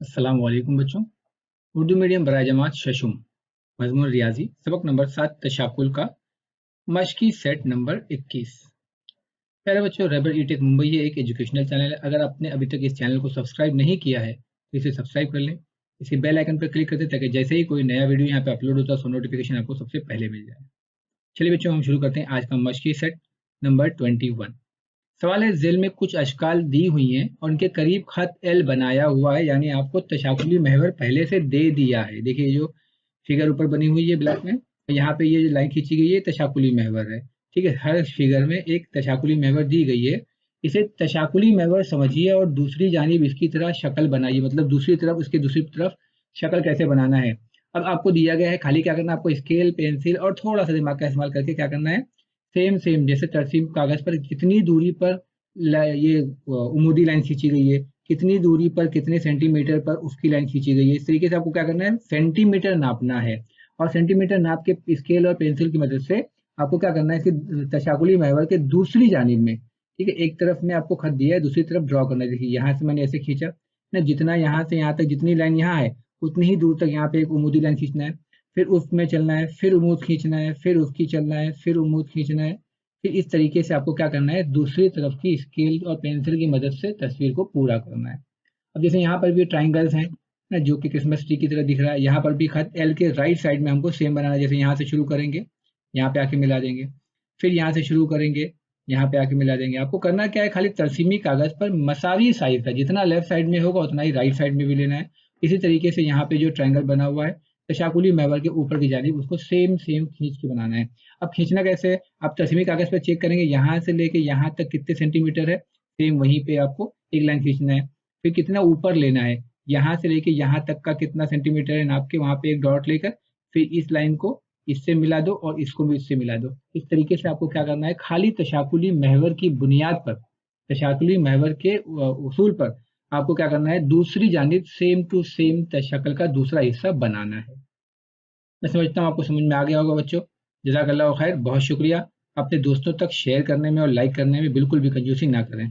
अस्सलाम वालेकुम बच्चों। उर्दू मीडियम बराए जमात शशुम मजमून रियाजी सबक नंबर 7 तशाकुल का मशकी सेट नंबर 21। प्यारे बच्चों, रेबल ईटेक मुंबई ये एक एजुकेशनल चैनल है। अगर आपने अभी तक इस चैनल को सब्सक्राइब नहीं किया है तो इसे सब्सक्राइब कर लें। इसके बेल आइकन पर क्लिक कर दें ताकि जैसे ही कोई नया वीडियो यहाँ पे अपलोड होता है उसका नोटिफिकेशन आपको सबसे पहले मिल जाए। चलिए बच्चों, हम शुरू करते हैं आज का मशकी सेट नंबर 21। सवाल है, जेल में कुछ अशकाल दी हुई हैं और उनके करीब खत एल बनाया हुआ है, यानी आपको तशाकुली महवर पहले से दे दिया है। देखिए जो फिगर ऊपर बनी हुई है ब्लैक में, यहाँ पे ये जो लाइन खींची गई है तशाकुली महवर है। ठीक है, हर फिगर में एक तशाकुली महवर दी गई है। इसे तशाकुली महवर समझिए और दूसरी जानिब इसकी तरह शक्ल बनाइए, मतलब दूसरी तरफ उसकी दूसरी तरफ शक्ल कैसे बनाना है। अब आपको दिया गया है, खाली क्या करना है, आपको स्केल पेंसिल और थोड़ा सा दिमाग का इस्तेमाल करके क्या करना है, सेम सेम जैसे तरसीम कागज पर कितनी दूरी पर ये उमूदी लाइन खींची गई है, कितनी दूरी पर कितने सेंटीमीटर पर उसकी लाइन खींची गई है, इस तरीके से आपको क्या करना है, सेंटीमीटर नापना है। और सेंटीमीटर नाप के स्केल और पेंसिल की मदद से आपको क्या करना है, इसकी तशाकुली महवर के दूसरी जानिब में, ठीक है, एक तरफ में आपको खत दिया है, दूसरी तरफ ड्रॉ करना है। देखिए यहाँ से मैंने ऐसे खींचा ना, जितना यहाँ से यहाँ तक जितनी लाइन यहाँ है उतनी ही दूर तक यहाँ पे एक उमूदी लाइन खींचना है, फिर उसमें चलना है, फिर उमूद खींचना है, फिर उसकी चलना है, फिर उमूद खींचना है। फिर इस तरीके से आपको क्या करना है, दूसरी तरफ की स्केल और पेंसिल की मदद से तस्वीर को पूरा करना है। अब जैसे यहाँ पर भी ट्राइंगल्स हैं ना, जो कि क्रिसमस ट्री की तरह दिख रहा है, यहाँ पर भी खत एल के राइट साइड में हमको सेम बनाना है। जैसे यहाँ से शुरू करेंगे, यहाँ पे आके मिला देंगे, फिर यहाँ से शुरू करेंगे, यहाँ पे आके मिला देंगे। आपको करना क्या है, खाली तरसीमी कागज पर मसावी साइज का जितना लेफ्ट साइड में होगा उतना ही राइट साइड में भी लेना है। इसी तरीके से यहाँ पे जो ट्राइंगल बना हुआ है तशाकुली महवर के ऊपर की जानिब, उसको सेम सेम खींच के बनाना है। अब खींचना कैसे है, आप तस्वीर कागज पर चेक करेंगे, यहाँ से लेके यहाँ तक कितने सेंटीमीटर है, सेम वहीं पे आपको एक लाइन खींचना है। फिर कितना ऊपर लेना है, यहाँ से लेके यहाँ तक का कितना सेंटीमीटर है नाप के वहां पे एक डॉट लेकर फिर इस लाइन को इससे मिला दो और इसको भी इससे मिला दो। इस तरीके से आपको क्या करना है, खाली तशाकुली महवर की बुनियाद पर, तशाकुली महवर के उसूल पर आपको क्या करना है, दूसरी जानिब सेम टू सेम शक्ल का दूसरा हिस्सा बनाना है। मैं समझता हूँ आपको समझ में आ गया होगा बच्चों। जज़ाकल्लाह खैर, बहुत शुक्रिया। अपने दोस्तों तक शेयर करने में और लाइक करने में बिल्कुल भी कंजूसी ना करें।